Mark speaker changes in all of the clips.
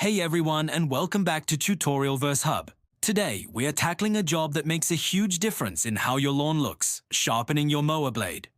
Speaker 1: Hey everyone, and welcome back to Tutorialverse Hub. Today, we are tackling a job that makes a huge difference in how your lawn looks, sharpening your mower blade.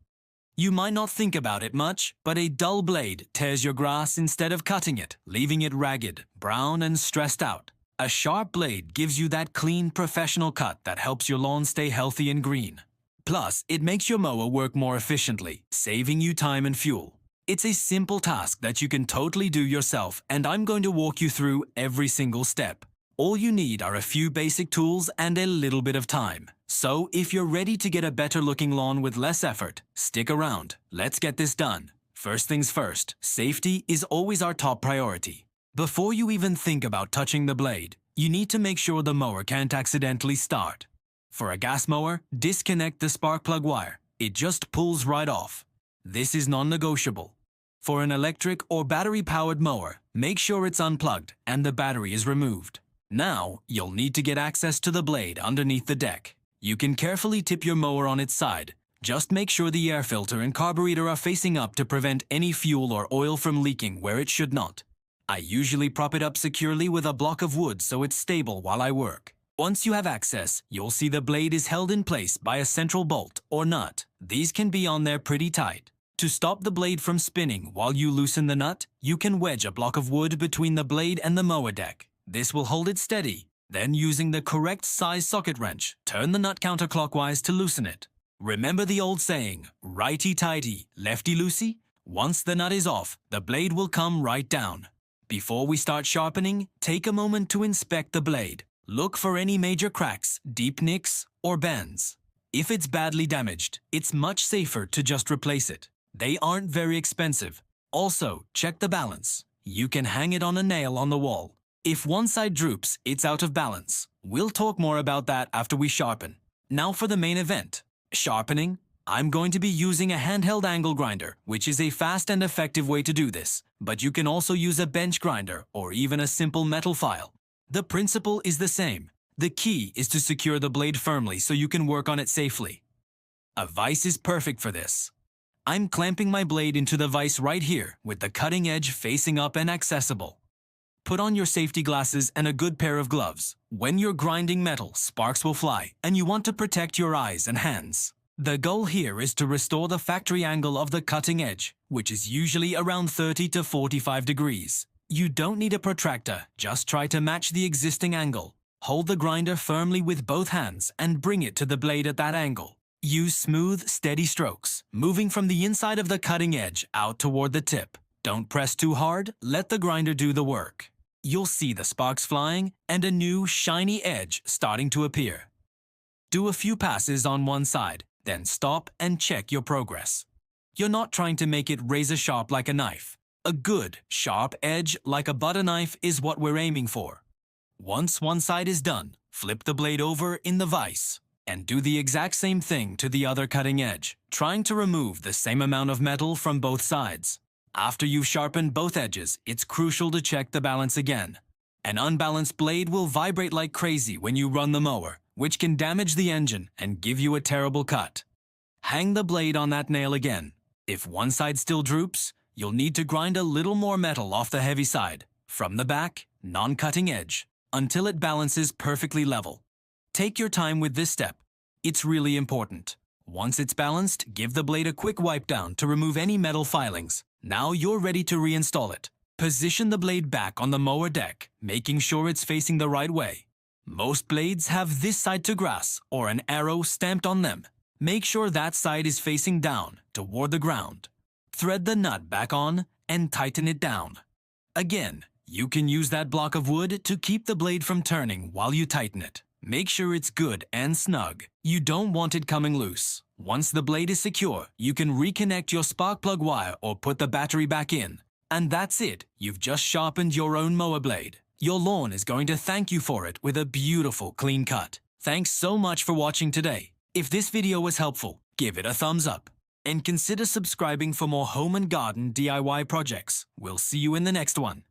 Speaker 1: You might not think about it much, but a dull blade tears your grass instead of cutting it, leaving it ragged, brown, and stressed out. A sharp blade gives you that clean, professional cut that helps your lawn stay healthy and green. Plus, it makes your mower work more efficiently, saving you time and fuel. It's a simple task that you can totally do yourself, and I'm going to walk you through every single step. All you need are a few basic tools and a little bit of time. So, if you're ready to get a better looking lawn with less effort, stick around. Let's get this done. First things first, safety is always our top priority. Before you even think about touching the blade, you need to make sure the mower can't accidentally start. For a gas mower, disconnect the spark plug wire. It just pulls right off. This is non-negotiable. For an electric or battery-powered mower, make sure it's unplugged and the battery is removed. Now, you'll need to get access to the blade underneath the deck. You can carefully tip your mower on its side. Just make sure the air filter and carburetor are facing up to prevent any fuel or oil from leaking where it should not. I usually prop it up securely with a block of wood so it's stable while I work. Once you have access, you'll see the blade is held in place by a central bolt or nut. These can be on there pretty tight. To stop the blade from spinning while you loosen the nut, you can wedge a block of wood between the blade and the mower deck. This will hold it steady. Then, using the correct size socket wrench, turn the nut counterclockwise to loosen it. Remember the old saying, righty-tighty, lefty-loosey? Once the nut is off, the blade will come right down. Before we start sharpening, take a moment to inspect the blade. Look for any major cracks, deep nicks, or bends. If it's badly damaged, it's much safer to just replace it. They aren't very expensive. Also, check the balance. You can hang it on a nail on the wall. If one side droops, it's out of balance. We'll talk more about that after we sharpen. Now for the main event, sharpening. I'm going to be using a handheld angle grinder, which is a fast and effective way to do this. But you can also use a bench grinder or even a simple metal file. The principle is the same. The key is to secure the blade firmly so you can work on it safely. A vise is perfect for this. I'm clamping my blade into the vise right here with the cutting edge facing up and accessible. Put on your safety glasses and a good pair of gloves. When you're grinding metal, sparks will fly, and you want to protect your eyes and hands. The goal here is to restore the factory angle of the cutting edge, which is usually around 30 to 45 degrees. You don't need a protractor, just try to match the existing angle. Hold the grinder firmly with both hands and bring it to the blade at that angle. Use smooth, steady strokes, moving from the inside of the cutting edge out toward the tip. Don't press too hard, let the grinder do the work. You'll see the sparks flying and a new, shiny edge starting to appear. Do a few passes on one side, then stop and check your progress. You're not trying to make it razor sharp like a knife. A good, sharp edge like a butter knife is what we're aiming for. Once one side is done, flip the blade over in the vise and do the exact same thing to the other cutting edge, trying to remove the same amount of metal from both sides. After you've sharpened both edges, it's crucial to check the balance again. An unbalanced blade will vibrate like crazy when you run the mower, which can damage the engine and give you a terrible cut. Hang the blade on that nail again. If one side still droops, you'll need to grind a little more metal off the heavy side, from the back, non-cutting edge, until it balances perfectly level. Take your time with this step. It's really important. Once it's balanced, give the blade a quick wipe down to remove any metal filings. Now you're ready to reinstall it. Position the blade back on the mower deck, making sure it's facing the right way. Most blades have this side to grass or an arrow stamped on them. Make sure that side is facing down, toward the ground. Thread the nut back on and tighten it down. Again, you can use that block of wood to keep the blade from turning while you tighten it. Make sure it's good and snug. You don't want it coming loose. Once the blade is secure, you can reconnect your spark plug wire or put the battery back in. And that's it. You've just sharpened your own mower blade. Your lawn is going to thank you for it with a beautiful, clean cut. Thanks so much for watching today. If this video was helpful, give it a thumbs up. And consider subscribing for more home and garden DIY projects. We'll see you in the next one.